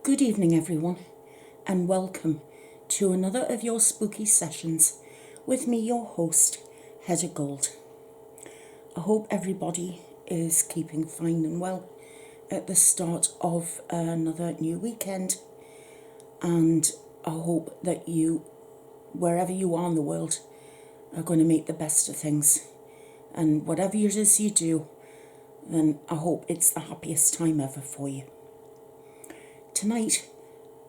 Good evening, everyone, and welcome to another of your spooky sessions with me, your host, Hedda Gold. I hope everybody is keeping fine and well at the start of another new weekend, and I hope that you, wherever you are in the world, are going to make the best of things. And whatever it is you do, then I hope it's the happiest time ever for you. Tonight,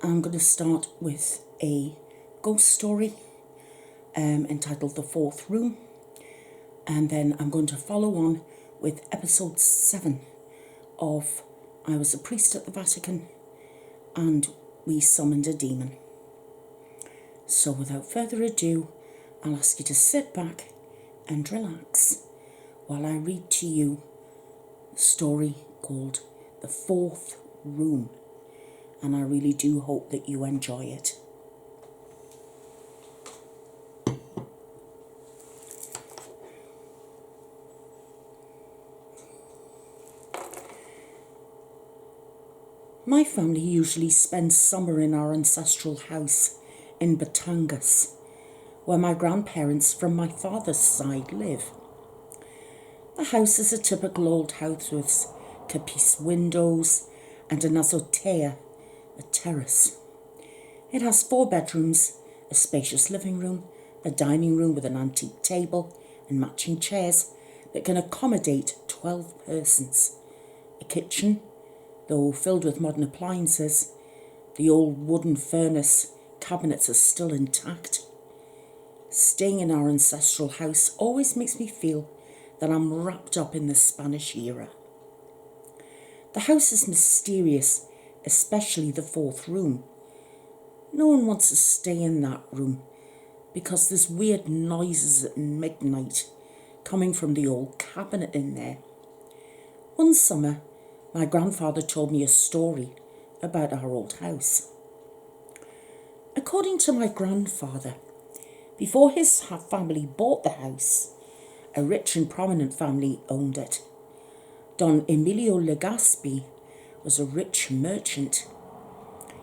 I'm going to start with a ghost story entitled The Fourth Room, and then I'm going to follow on with episode 7 of I Was a Priest at the Vatican and We Summoned a Demon. So without further ado, I'll ask you to sit back and relax while I read to you a story called The Fourth Room. And I really do hope that you enjoy it. My family usually spends summer in our ancestral house in Batangas, where my grandparents from my father's side live. The house is a typical old house with capiz windows and an azotea, a terrace. It has 4 bedrooms, a spacious living room, a dining room with an antique table and matching chairs that can accommodate 12 persons, a kitchen, though filled with modern appliances. The old wooden furnace cabinets are still intact. Staying in our ancestral house always makes me feel that I'm wrapped up in the Spanish era. The house is mysterious, especially the 4th room. No one wants to stay in that room because there's weird noises at midnight coming from the old cabinet in there. One summer, my grandfather told me a story about our old house. According to my grandfather, before his family bought the house, a rich and prominent family owned it. Don Emilio Legaspi was a rich merchant.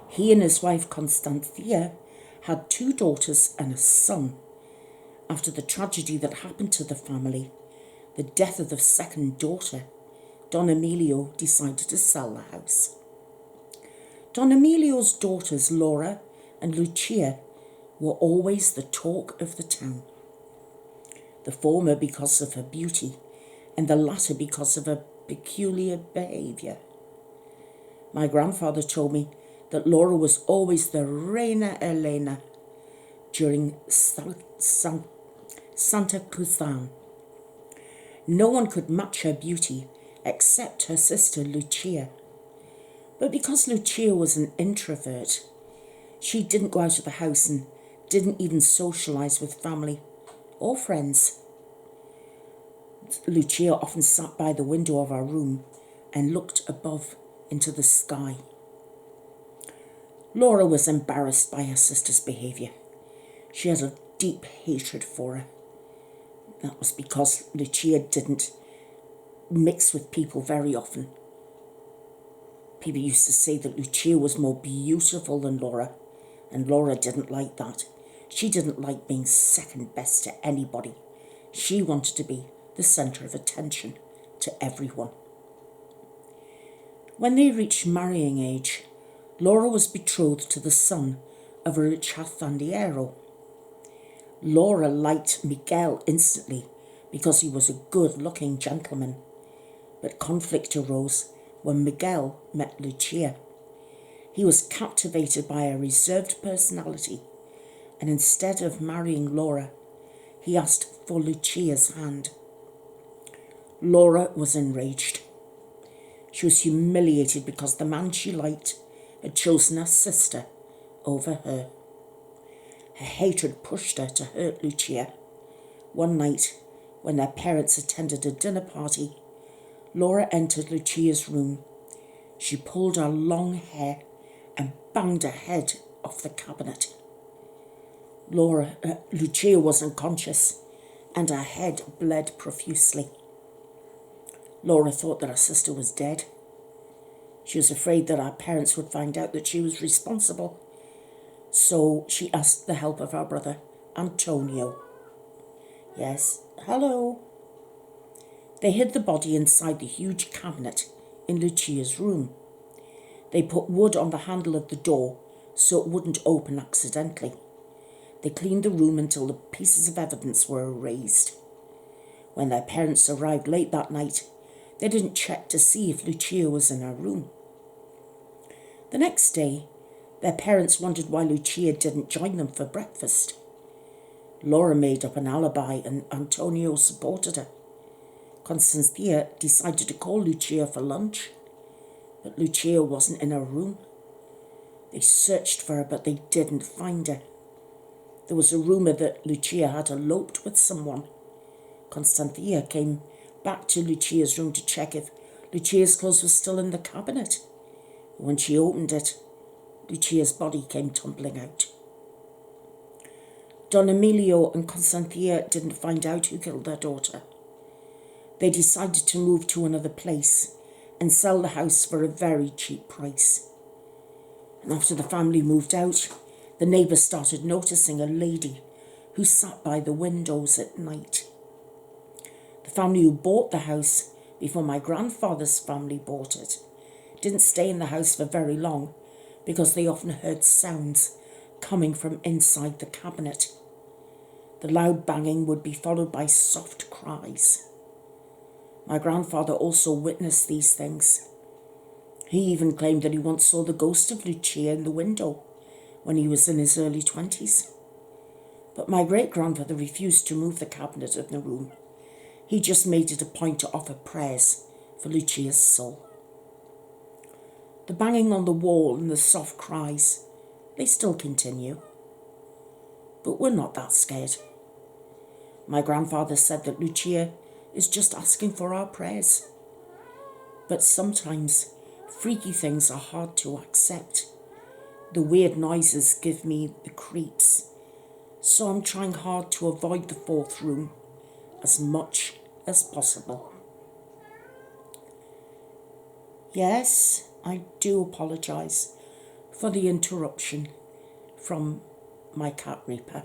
He and his wife Constancia had 2 daughters and a son. After the tragedy that happened to the family, the death of the second daughter, Don Emilio decided to sell the house. Don Emilio's daughters, Laura and Lucia, were always the talk of the town. The former because of her beauty, and the latter because of her peculiar behaviour. My grandfather told me that Laura was always the Reina Elena during Santa Cruzan. No one could match her beauty except her sister Lucia. But because Lucia was an introvert, she didn't go out of the house and didn't even socialise with family or friends. Lucia often sat by the window of our room and looked above into the sky. Laura was embarrassed by her sister's behaviour. She had a deep hatred for her. That was because Lucia didn't mix with people very often. People used to say that Lucia was more beautiful than Laura, and Laura didn't like that. She didn't like being second best to anybody. She wanted to be the centre of attention to everyone. When they reached marrying age, Laura was betrothed to the son of a rich haciendero. Laura liked Miguel instantly because he was a good-looking gentleman, but conflict arose when Miguel met Lucia. He was captivated by her reserved personality, and instead of marrying Laura, he asked for Lucia's hand. Laura was enraged. She was humiliated because the man she liked had chosen her sister over her. Her hatred pushed her to hurt Lucia. One night, when their parents attended a dinner party, Laura entered Lucia's room. She pulled her long hair and banged her head off the cabinet. Lucia was unconscious and her head bled profusely. Laura thought that her sister was dead. She was afraid that our parents would find out that she was responsible, so she asked the help of our brother, Antonio. Yes, hello. They hid the body inside the huge cabinet in Lucia's room. They put wood on the handle of the door so it wouldn't open accidentally. They cleaned the room until the pieces of evidence were erased. When their parents arrived late that night, they didn't check to see if Lucia was in her room. The next day, their parents wondered why Lucia didn't join them for breakfast. Laura made up an alibi and Antonio supported her. Constantia decided to call Lucia for lunch, but Lucia wasn't in her room. They searched for her, but they didn't find her. There was a rumour that Lucia had eloped with someone. Constantia came back to Lucia's room to check if Lucia's clothes were still in the cabinet. When she opened it, Lucia's body came tumbling out. Don Emilio and Constantia didn't find out who killed their daughter. They decided to move to another place and sell the house for a very cheap price. And after the family moved out, the neighbours started noticing a lady who sat by the windows at night. The family who bought the house before my grandfather's family bought it didn't stay in the house for very long because they often heard sounds coming from inside the cabinet. The loud banging would be followed by soft cries. My grandfather also witnessed these things. He even claimed that he once saw the ghost of Lucia in the window when he was in his early 20s. But my great-grandfather refused to move the cabinet in the room. He just made it a point to offer prayers for Lucia's soul. The banging on the wall and the soft cries, they still continue. But we're not that scared. My grandfather said that Lucia is just asking for our prayers. But sometimes freaky things are hard to accept. The weird noises give me the creeps, so I'm trying hard to avoid the fourth room as much as possible. Yes, I do apologise for the interruption from my cat Reaper.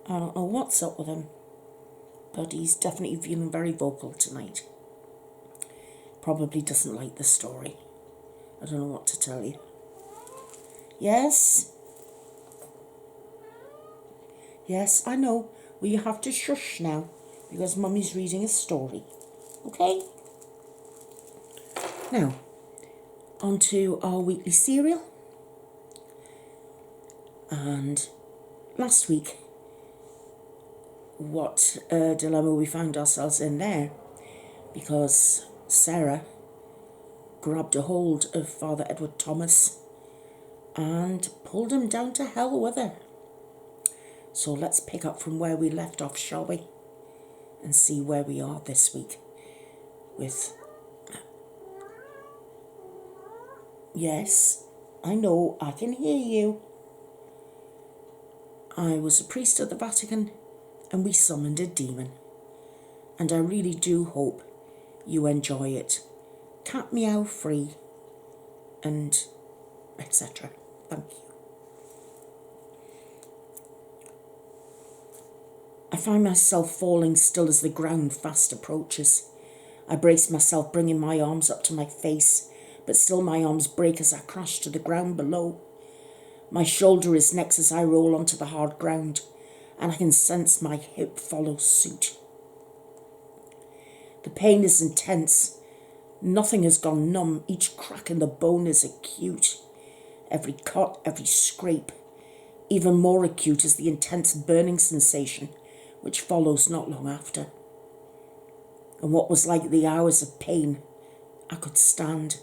I don't know what's up with him, but he's definitely feeling very vocal tonight. Probably doesn't like the story. I don't know what to tell you. Yes? Yes, I know. Well, you have to shush now because Mummy's reading a story. Okay? Now, on to our weekly serial. And last week, what a dilemma we found ourselves in there, because Sarah grabbed a hold of Father Edward Thomas and pulled him down to hell with her. So let's pick up from where we left off, shall we? And see where we are this week with... Yes, I know, I can hear you. I was a priest at the Vatican and we summoned a demon. And I really do hope you enjoy it. Cat meow free and etc. Thank you. I find myself falling still as the ground fast approaches. I brace myself, bringing my arms up to my face, but still my arms break as I crash to the ground below. My shoulder is next as I roll onto the hard ground, and I can sense my hip follow suit. The pain is intense. Nothing has gone numb. Each crack in the bone is acute. Every cut, every scrape. Even more acute is the intense burning sensation which follows not long after. And what was like the hours of pain, I could stand.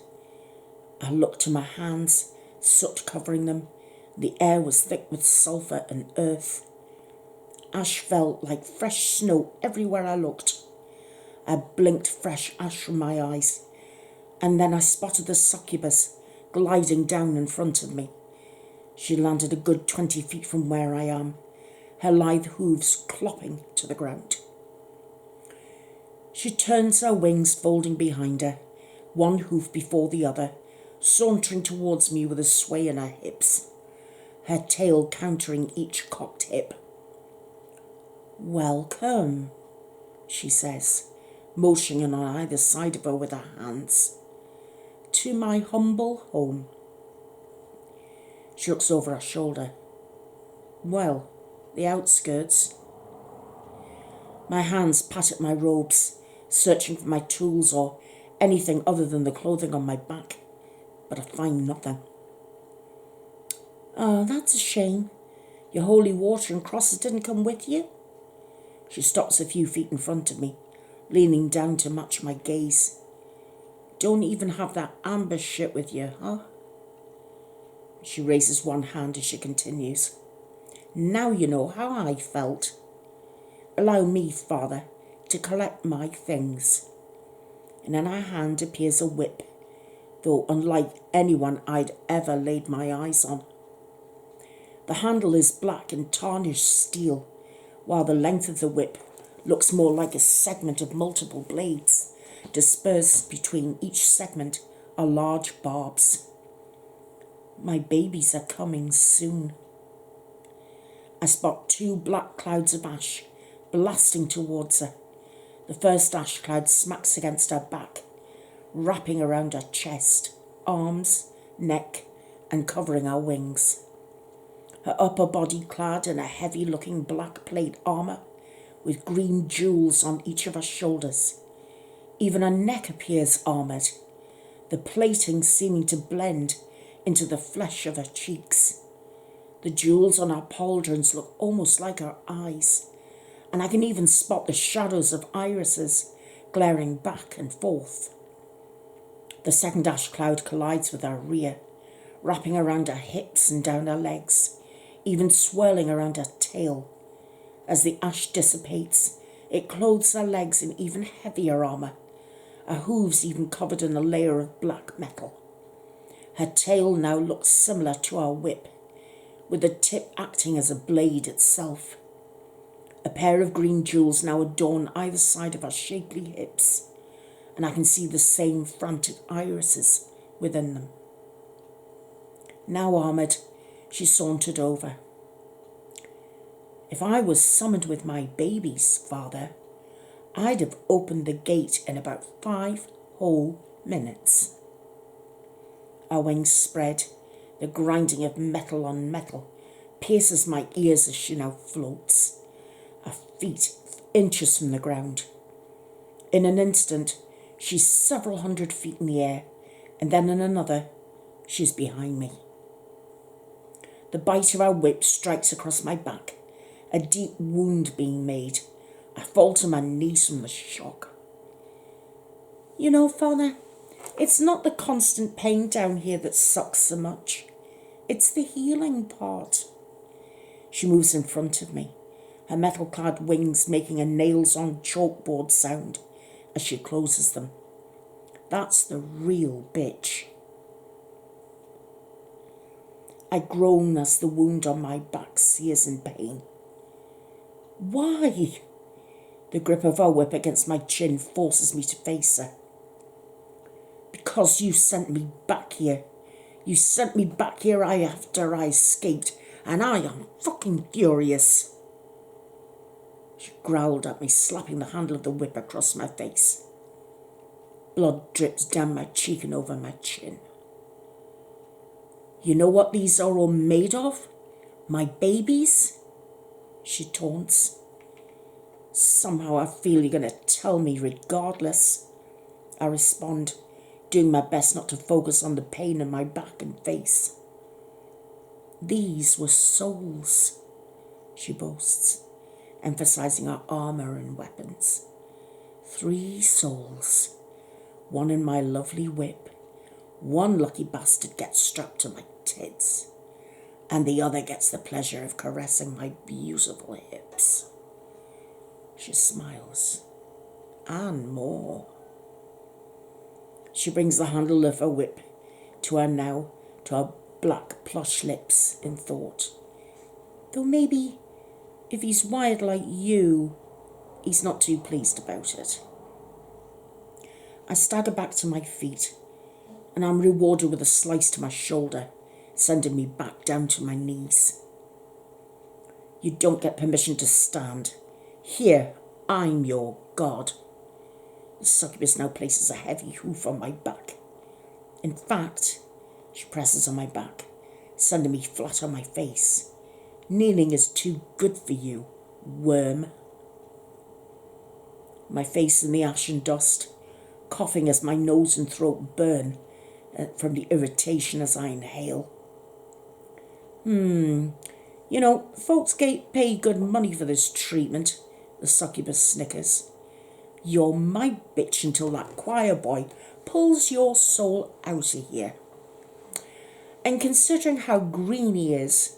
I looked to my hands, soot covering them. The air was thick with sulphur and earth. Ash fell like fresh snow everywhere I looked. I blinked fresh ash from my eyes, and then I spotted the succubus gliding down in front of me. She landed a good 20 feet from where I am, her lithe hooves clopping to the ground. She turns her wings folding behind her, one hoof before the other, sauntering towards me with a sway in her hips, her tail countering each cocked hip. "Welcome," she says, motioning on either side of her with her hands, "to my humble home." She looks over her shoulder. "Well, the outskirts." My hands pat at my robes, searching for my tools or anything other than the clothing on my back, but I find nothing. "Oh, that's a shame. Your holy water and crosses didn't come with you?" She stops a few feet in front of me, leaning down to match my gaze. "Don't even have that amber shit with you, huh?" She raises one hand as she continues. "Now you know how I felt. Allow me, Father, to collect my things." And in her hand appears a whip, though unlike anyone I'd ever laid my eyes on. The handle is black and tarnished steel, while the length of the whip looks more like a segment of multiple blades. Dispersed between each segment are large barbs. My babies are coming soon. I spot 2 black clouds of ash blasting towards her. The first ash cloud smacks against her back, wrapping around her chest, arms, neck, and covering her wings. Her upper body clad in a heavy-looking black plate armour with green jewels on each of her shoulders. Even her neck appears armoured, the plating seeming to blend into the flesh of her cheeks. The jewels on her pauldrons look almost like her eyes, and I can even spot the shadows of irises glaring back and forth. The second ash cloud collides with her rear, wrapping around her hips and down her legs, even swirling around her tail. As the ash dissipates, it clothes her legs in even heavier armour, her hooves even covered in a layer of black metal. Her tail now looks similar to her whip, with the tip acting as a blade itself. A pair of green jewels now adorn either side of her shapely hips, and I can see the same frantic irises within them. Now armoured, she sauntered over. "If I was summoned with my babies, Father, I'd have opened the gate in about 5 whole minutes." Our wings spread. The grinding of metal on metal pierces my ears as she now floats, her feet inches from the ground. In an instant, she's several hundred feet in the air, and then in another, she's behind me. The bite of our whip strikes across my back, a deep wound being made. I fall to my knees from the shock. "You know, Father, it's not the constant pain down here that sucks so much. It's the healing part." She moves in front of me, her metal-clad wings making a nails-on chalkboard sound as she closes them. That's the real bitch. I groan as the wound on my back sears in pain. "Why?" The grip of her whip against my chin forces me to face her. "Because you sent me back here. You sent me back here after I escaped, and I am fucking furious." She growled at me, slapping the handle of the whip across my face. Blood drips down my cheek and over my chin. "You know what these are all made of? My babies?" She taunts. "Somehow I feel you're going to tell me regardless." I respond, doing my best not to focus on the pain in my back and face. "These were souls," she boasts, emphasizing her armour and weapons. 3 souls, one in my lovely whip. One lucky bastard gets strapped to my tits, and the other gets the pleasure of caressing my beautiful hips. She smiles. And more. She brings the handle of her whip to her black plush lips in thought. "Though maybe, if he's wired like you, he's not too pleased about it." I stagger back to my feet, and I'm rewarded with a slice to my shoulder, sending me back down to my knees. You don't get permission to stand. Here, I'm your god. The succubus now places a heavy hoof on my back. In fact, she presses on my back, sending me flat on my face. Kneeling is too good for you, worm. My face in the ash and dust, coughing as my nose and throat burn from the irritation as I inhale. You know, folks pay good money for this treatment, the succubus snickers. You're my bitch until that choir boy pulls your soul out of here. And considering how green he is,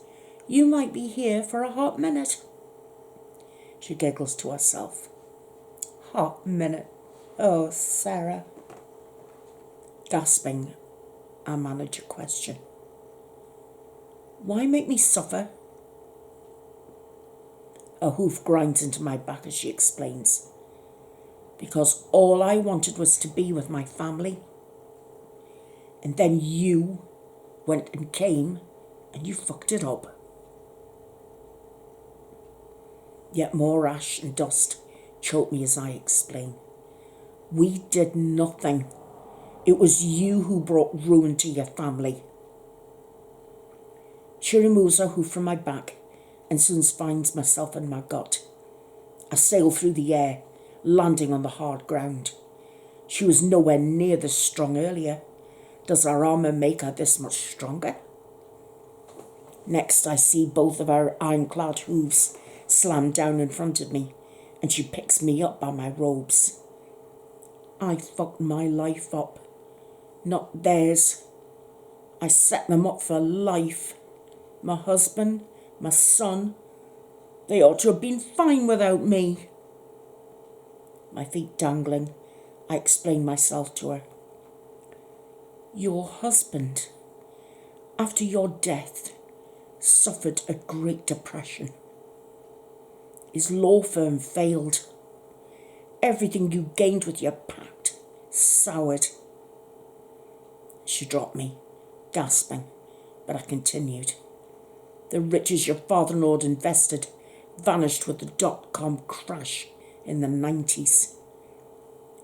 you might be here for a hot minute. She giggles to herself. Hot minute. Oh, Sarah. Gasping, I manage a question. Why make me suffer? A hoof grinds into my back as she explains. Because all I wanted was to be with my family. And then you went and came and you fucked it up. Yet more ash and dust choke me as I explain. We did nothing. It was you who brought ruin to your family. She removes her hoof from my back and soon finds myself in my gut. I sail through the air, landing on the hard ground. She was nowhere near this strong earlier. Does her armour make her this much stronger? Next, I see both of her ironclad hooves slam down in front of me, and she picks me up by my robes. I fucked my life up, not theirs. I set them up for life. My husband, my son, they ought to have been fine without me. My feet dangling, I explain myself to her. Your husband, after your death, suffered a great depression. His law firm failed. Everything you gained with your pact soured. She dropped me, gasping, but I continued. The riches your father-in-law had invested vanished with the dot-com crash in the 90s.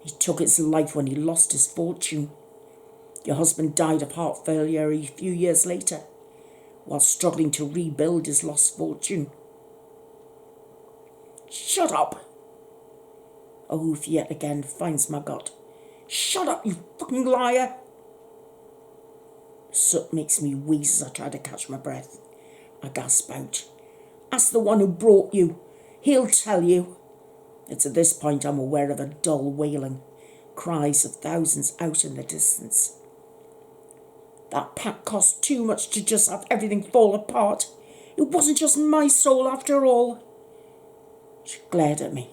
He took his life when he lost his fortune. Your husband died of heart failure a few years later, while struggling to rebuild his lost fortune. Shut up! A hoof yet again finds my gut. Shut up, you fucking liar! Soot makes me wheeze as I try to catch my breath. I gasp out. Ask the one who brought you. He'll tell you. It's at this point I'm aware of a dull wailing, cries of thousands out in the distance. That pact cost too much to just have everything fall apart. It wasn't just my soul after all. She glared at me.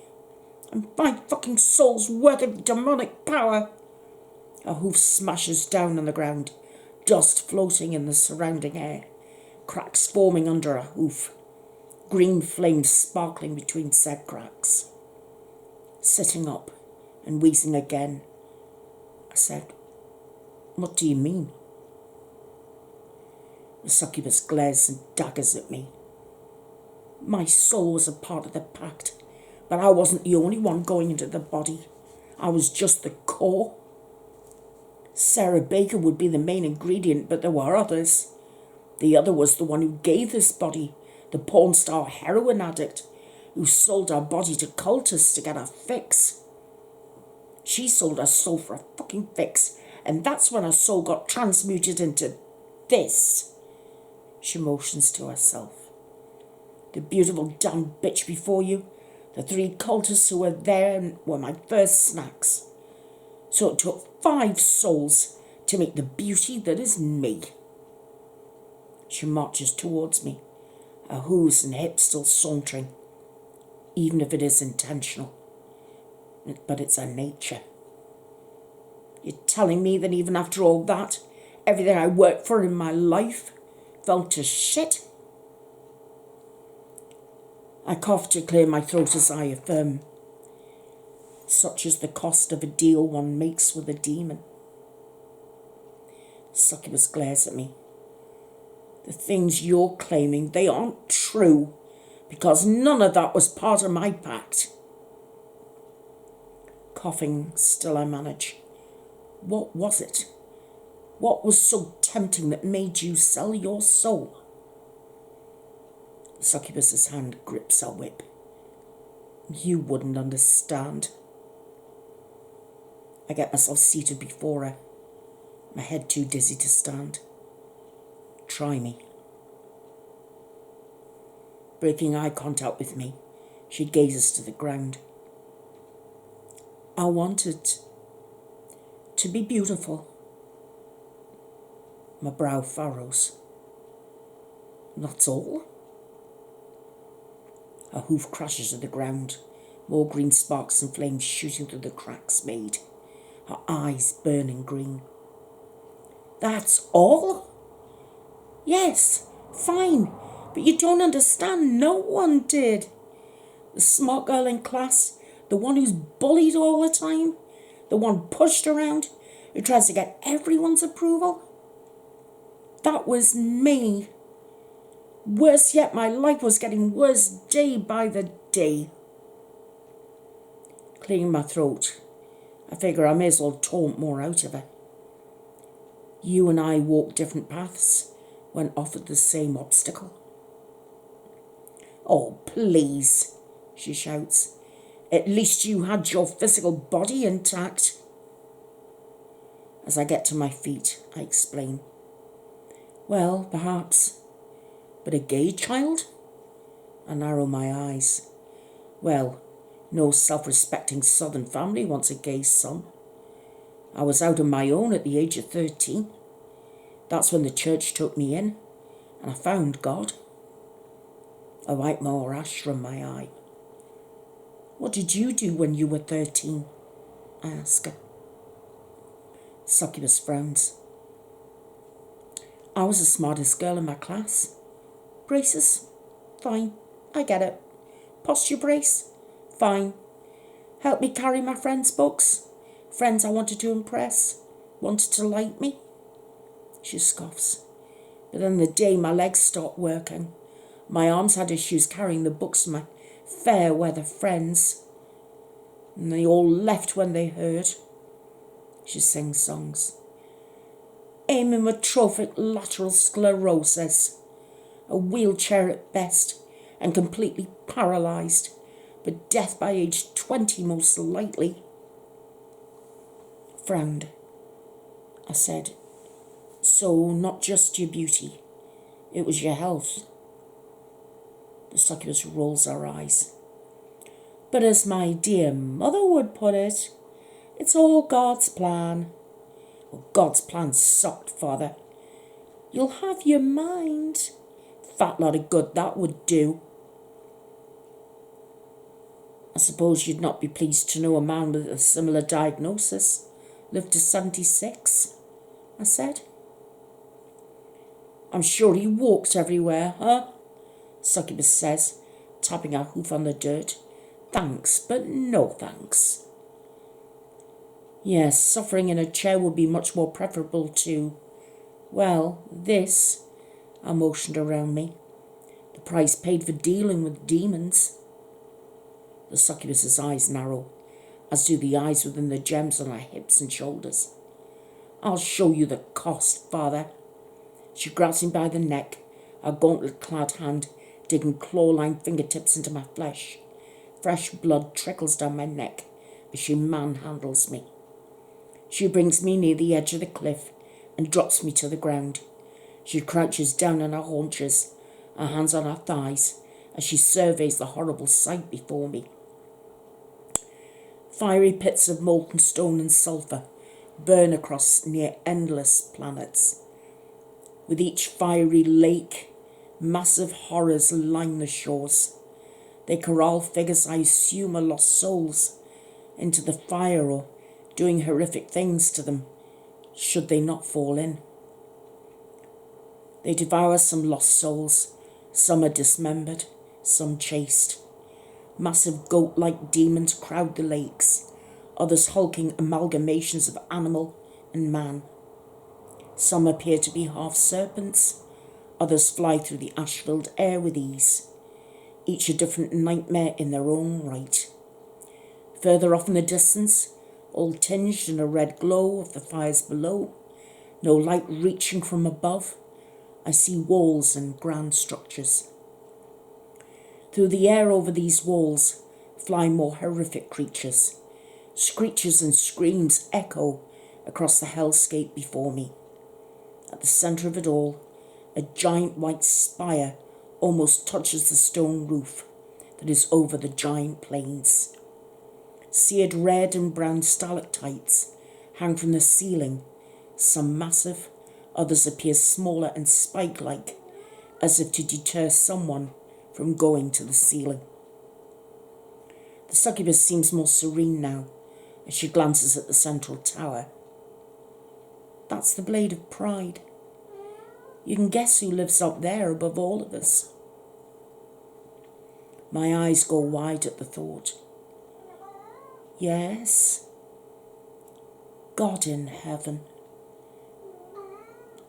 And my fucking soul's worth of demonic power. Her hoof smashes down on the ground, dust floating in the surrounding air, cracks forming under her hoof, green flames sparkling between said cracks. Sitting up and wheezing again, I said, What do you mean? The succubus glares and daggers at me. My soul was a part of the pact, but I wasn't the only one going into the body. I was just the core. Sara Baker would be the main ingredient, but there were others. The other was the one who gave this body, the porn star heroin addict, who sold her body to cultists to get a fix. She sold her soul for a fucking fix, and that's when her soul got transmuted into this. She motions to herself. The beautiful damn bitch before you, the 3 cultists who were there were my first snacks. So it took 5 souls to make the beauty that is me. She marches towards me, her hooves and hips still sauntering, even if it is intentional. But it's her nature. You're telling me that even after all that, everything I worked for in my life fell to shit? I cough to clear my throat as I affirm. such as the cost of a deal one makes with a demon. Succubus glares at me. The things you're claiming, they aren't true, because none of that was part of my pact. Coughing, still I manage. What was it? What was so tempting that made you sell your soul? Succubus's hand grips her whip. You wouldn't understand. I get myself seated before her, my head too dizzy to stand. Try me. Breaking eye contact with me, she gazes to the ground. I wanted to be beautiful. My brow furrows. That's all? Her hoof crashes to the ground, more green sparks and flames shooting through the cracks made, her eyes burning green. That's all? Yes, fine, but you don't understand. No one did. The smart girl in class, the one who's bullied all the time, the one pushed around, who tries to get everyone's approval. That was me. Worse yet, my life was getting worse day by the day. Clearing my throat, I figure I may as well taunt more out of her. You and I walked different paths when offered the same obstacle. Oh, please, she shouts. At least you had your physical body intact. As I get to my feet, I explain. Well, perhaps. But a gay child? I narrow my eyes. Well, no self-respecting southern family wants a gay son. I was out on my own at the age of 13. That's when the church took me in, and I found God. I wipe more ash from my eye. What did you do when you were 13? I ask her. Succubus frowns. I was the smartest girl in my class. Braces? Fine, I get it. Posture brace? Fine. Help me carry my friends' books? Friends I wanted to impress? Wanted to like me? She scoffs. But then the day my legs stopped working, my arms had issues carrying the books of my fair weather friends. And they all left when they heard. She sings songs. Amyotrophic lateral sclerosis. A wheelchair at best, and completely paralysed, but death by age 20 most likely. Frowned. I said, so not just your beauty, it was your health. The succubus rolls her eyes. But as my dear mother would put it, it's all God's plan. Well, God's plan sucked, Father. You'll have your mind. Fat lot of good that would do. I suppose you'd not be pleased to know a man with a similar diagnosis lived to 76, I said. I'm sure he walked everywhere, huh? Succubus says, tapping her hoof on the dirt. Thanks, but no thanks. Yes, suffering in a chair would be much more preferable to, well, this. I motioned around me. The price paid for dealing with demons. The succubus's eyes narrow, as do the eyes within the gems on her hips and shoulders. I'll show you the cost, Father. She grabs me by the neck, her gauntlet-clad hand digging claw-lined fingertips into my flesh. Fresh blood trickles down my neck as she manhandles me. She brings me near the edge of the cliff and drops me to the ground. She crouches down on her haunches, her hands on her thighs, as she surveys the horrible sight before me. Fiery pits of molten stone and sulphur burn across near endless planets. With each fiery lake, massive horrors line the shores. They corral figures I assume are lost souls into the fire or doing horrific things to them, should they not fall in. They devour some lost souls. Some are dismembered, some chased. Massive goat-like demons crowd the lakes, others hulking amalgamations of animal and man. Some appear to be half serpents, others fly through the ash-filled air with ease, each a different nightmare in their own right. Further off in the distance, all tinged in a red glow of the fires below, no light reaching from above, I see walls and grand structures. Through the air over these walls fly more horrific creatures. Screeches and screams echo across the hellscape before me. At the centre of it all, a giant white spire almost touches the stone roof that is over the giant plains. Seared red and brown stalactites hang from the ceiling, some massive, others appear smaller and spike-like, as if to deter someone from going to the ceiling. The succubus seems more serene now, as she glances at the central tower. That's the Blade of Pride. You can guess who lives up there above all of us. My eyes go wide at the thought. Yes, God in heaven.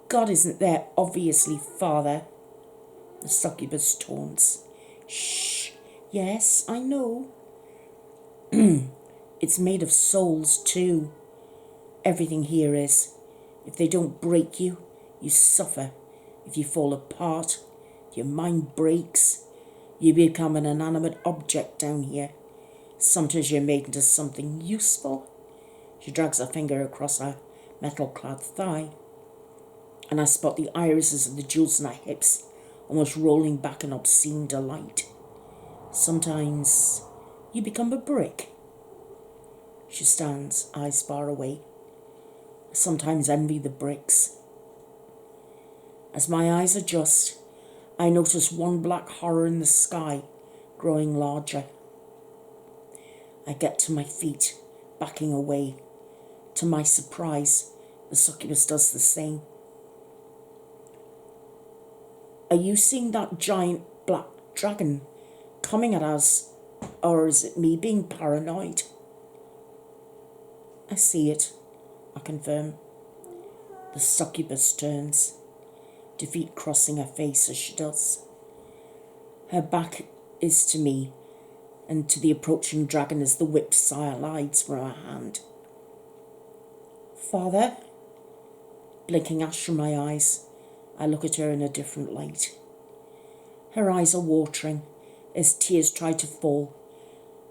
God isn't there, obviously, Father, the succubus taunts. Shh, yes, I know. It's made of souls too. Everything here is. If they don't break you, you suffer. If you fall apart, your mind breaks. You become an inanimate object down here. Sometimes you're made into something useful. She drags her finger across her metal-clad thigh, and I spot the irises of the jewels in her hips almost rolling back in obscene delight. Sometimes you become a brick. She stands, eyes far away. I sometimes envy the bricks. As my eyes adjust, I notice one black horror in the sky growing larger. I get to my feet, backing away. To my surprise, the succubus does the same. Are you seeing that giant black dragon coming at us, or is it me being paranoid? I see it, I confirm. The succubus turns, defeat crossing her face as she does. Her back is to me, and to the approaching dragon as the whip slides from her hand. Father? Blinking ash from my eyes, I look at her in a different light. Her eyes are watering as tears try to fall,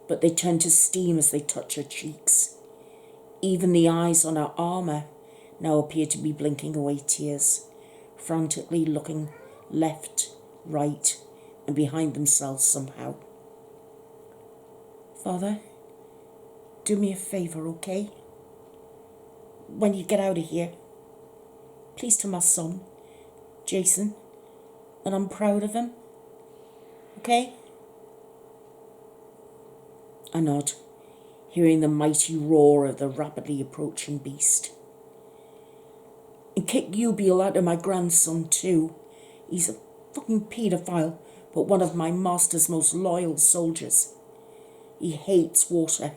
but they turn to steam as they touch her cheeks. Even the eyes on her armour now appear to be blinking away tears, frantically looking left, right, and behind themselves somehow. Father, do me a favour, okay? When you get out of here, please tell my son, Jason, that I'm proud of him. Okay? I nod, hearing the mighty roar of the rapidly approaching beast. And kick Yubiel out of my grandson too. He's a fucking paedophile, but one of my master's most loyal soldiers. He hates water.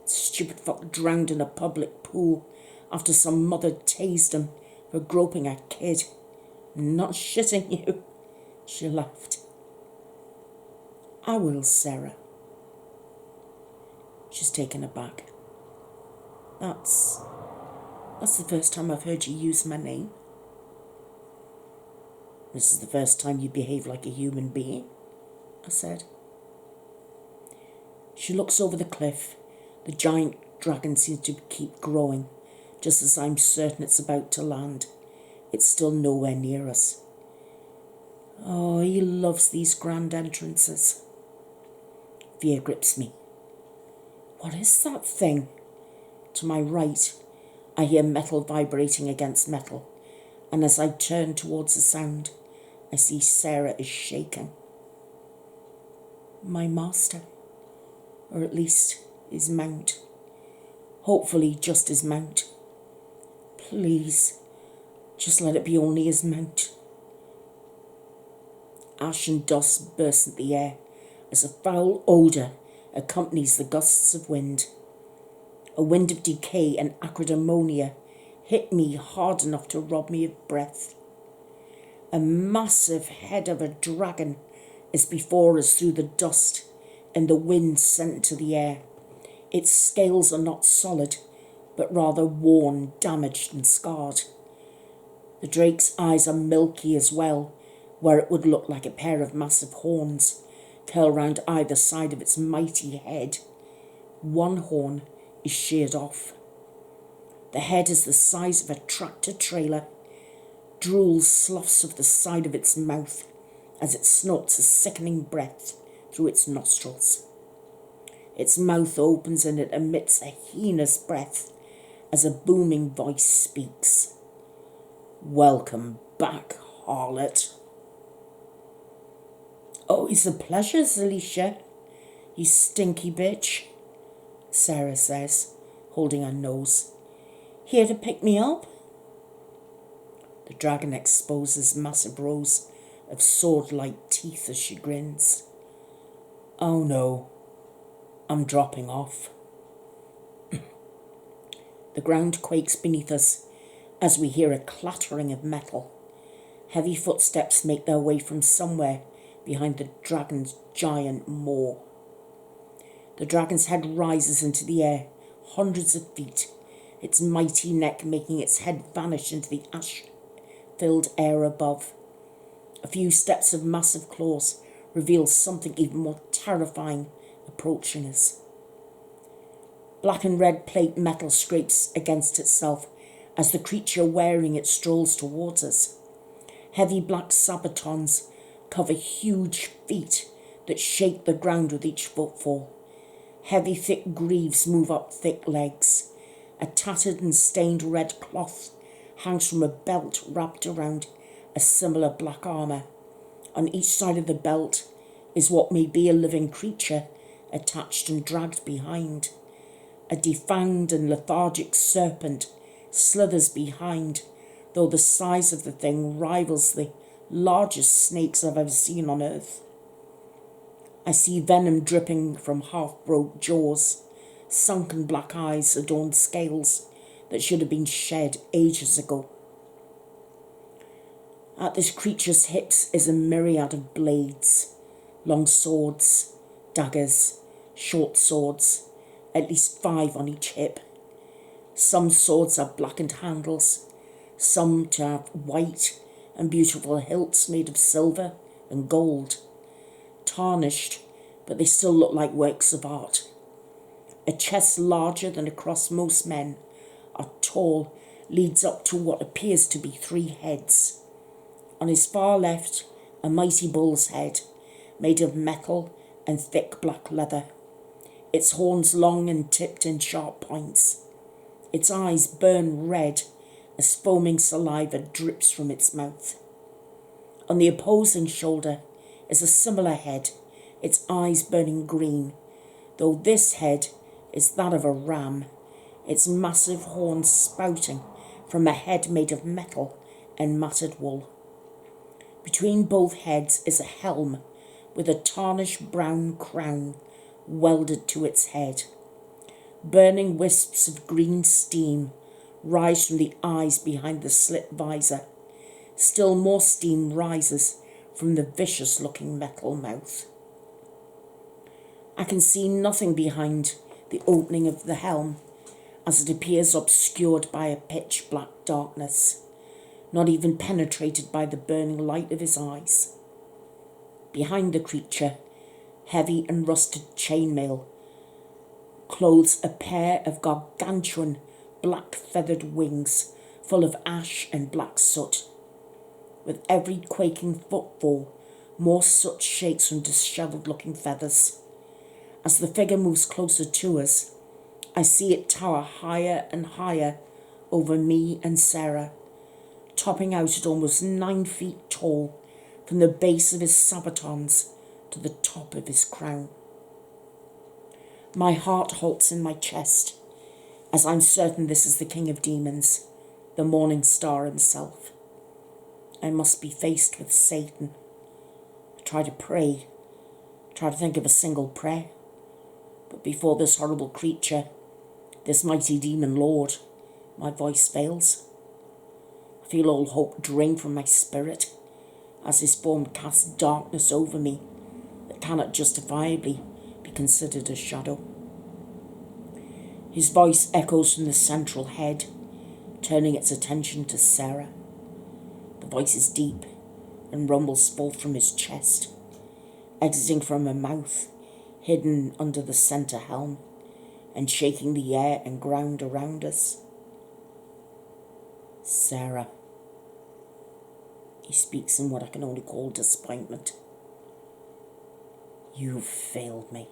Stupid fuck drowned in a public pool after some mother tased him for groping her kid. Not shitting you. She laughed. I will, Sarah. She's taken aback. That's the first time I've heard you use my name. This is the first time you behave like a human being, I said. She looks over the cliff. The giant dragon seems to keep growing, just as I'm certain it's about to land. It's still nowhere near us. Oh, he loves these grand entrances. Fear grips me. What is that thing? To my right, I hear metal vibrating against metal, and as I turn towards the sound, I see Sarah is shaking. My master, or at least his mount. Hopefully just his mount. Please, just let it be only his mount. Ash and dust burst in the air as a foul odour accompanies the gusts of wind. A wind of decay and acrid ammonia hit me hard enough to rob me of breath. A massive head of a dragon is before us through the dust and the wind sent to the air. Its scales are not solid, but rather worn, damaged and scarred. The drake's eyes are milky as well, where it would look like a pair of massive horns curl round either side of its mighty head. One horn is sheared off. The head is the size of a tractor-trailer. Drool sloughs of the side of its mouth as it snorts a sickening breath through its nostrils. Its mouth opens and it emits a heinous breath as a booming voice speaks. "Welcome back, harlot." "Always a pleasure, Alicia, you stinky bitch," Sara says, holding her nose. "Here to pick me up?" The dragon exposes massive rows of sword-like teeth as she grins. "Oh no, I'm dropping off." The ground quakes beneath us as we hear a clattering of metal. Heavy footsteps make their way from somewhere behind the dragon's giant maw. The dragon's head rises into the air, hundreds of feet, its mighty neck making its head vanish into the ash-filled air above. A few steps of massive claws reveal something even more terrifying approaching us. Black and red plate metal scrapes against itself as the creature wearing it strolls towards us. Heavy black sabatons cover huge feet that shake the ground with each footfall. Heavy thick greaves move up thick legs. A tattered and stained red cloth hangs from a belt wrapped around a similar black armour. On each side of the belt is what may be a living creature attached and dragged behind. A defanged and lethargic serpent slithers behind, though the size of the thing rivals the largest snakes I've ever seen on earth. I see venom dripping from half-broke jaws, sunken black eyes adorned scales that should have been shed ages ago. At this creature's hips is a myriad of blades, long swords, daggers, short swords, at least 5 on each hip. Some swords have blackened handles, some to have white and beautiful hilts made of silver and gold. Tarnished, but they still look like works of art. A chest larger than across most men, are tall, leads up to what appears to be 3 heads. On his far left, a mighty bull's head, made of metal and thick black leather. Its horns long and tipped in sharp points. Its eyes burn red as foaming saliva drips from its mouth. On the opposing shoulder is a similar head, its eyes burning green, though this head is that of a ram, its massive horns spouting from a head made of metal and matted wool. Between both heads is a helm with a tarnished brown crown welded to its head. Burning wisps of green steam rise from the eyes behind the slit visor. Still more steam rises from the vicious-looking metal mouth. I can see nothing behind the opening of the helm, as it appears obscured by a pitch-black darkness, not even penetrated by the burning light of his eyes. Behind the creature, heavy and rusted chainmail clothes a pair of gargantuan black feathered wings full of ash and black soot. With every quaking footfall, more soot shakes from dishevelled-looking feathers. As the figure moves closer to us, I see it tower higher and higher over me and Sara, topping out at almost 9 feet tall from the base of his sabatons to the top of his crown. My heart halts in my chest, as I'm certain this is the King of Demons, the Morning Star himself. I must be faced with Satan. I try to pray, try to think of a single prayer, but before this horrible creature, this mighty demon lord, my voice fails. I feel all hope drain from my spirit as this form casts darkness over me that cannot justifiably be considered a shadow. His voice echoes from the central head, turning its attention to Sara. The voice is deep and rumbles forth from his chest, exiting from a mouth hidden under the centre helm and shaking the air and ground around us. Sara. He speaks in what I can only call disappointment. You've failed me.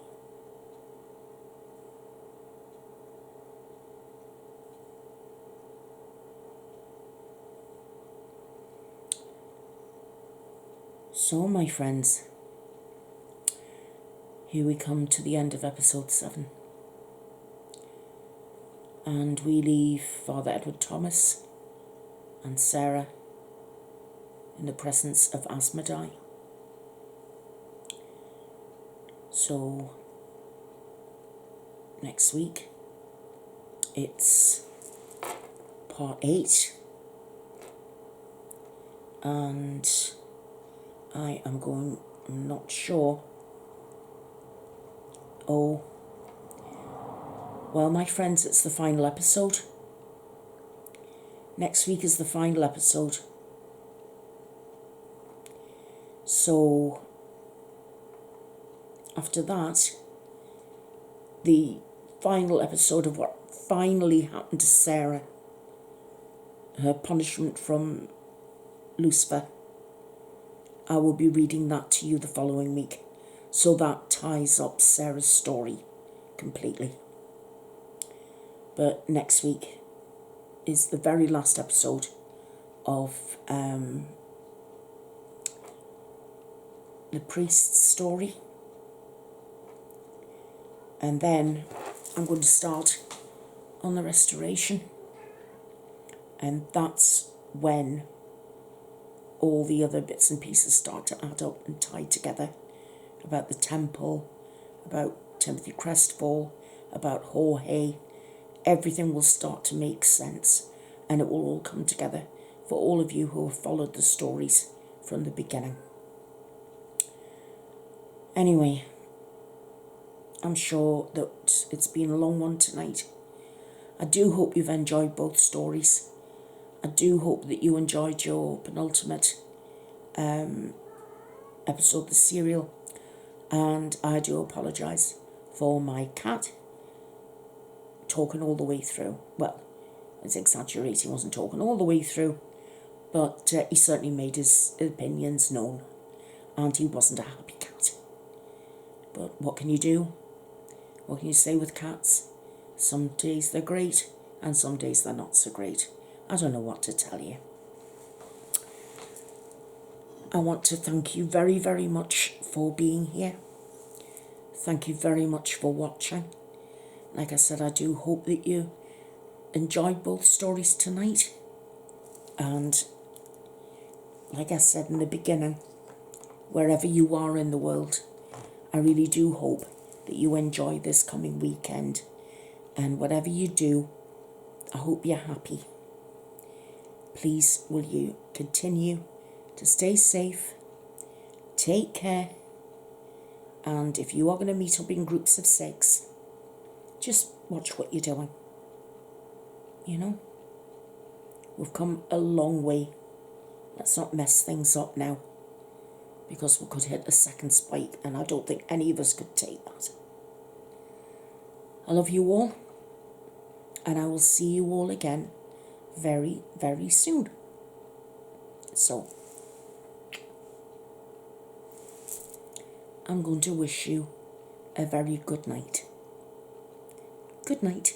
So, my friends, here we come to the end of episode 7. And we leave Father Edward Thomas and Sara in the presence of Asmodai. So, next week, it's part 8. And I'm not sure. Oh, well, my friends, it's the final episode. Next week is the final episode. So, after that, the final episode of what finally happened to Sara, her punishment from Lucifer, I will be reading that to you the following week. So that ties up Sara's story completely. But next week is the very last episode of the priest's story. And then I'm going to start on the restoration. And that's when all the other bits and pieces start to add up and tie together. About the temple, about Timothy Crestfall, about Jorge. Everything will start to make sense, and it will all come together for all of you who have followed the stories from the beginning. Anyway, I'm sure that it's been a long one tonight. I do hope you've enjoyed both stories. I do hope that you enjoyed your penultimate episode, the serial. And I do apologise for my cat talking all the way through. Well, it's exaggerating, he wasn't talking all the way through, but he certainly made his opinions known, and he wasn't a happy cat. But what can you do? What can you say with cats? Some days they're great, and some days they're not so great. I don't know what to tell you. I want to thank you very, very much for being here. Thank you very much for watching. Like I said, I do hope that you enjoyed both stories tonight. And like I said in the beginning, wherever you are in the world, I really do hope that you enjoy this coming weekend. And whatever you do, I hope you're happy. Please, will you continue to stay safe, take care, and if you are going to meet up in groups of 6, just watch what you're doing. You know, we've come a long way. Let's not mess things up now, because we could hit a second spike, and I don't think any of us could take that. I love you all, and I will see you all again very, very soon. So, I'm going to wish you a very good night. Good night.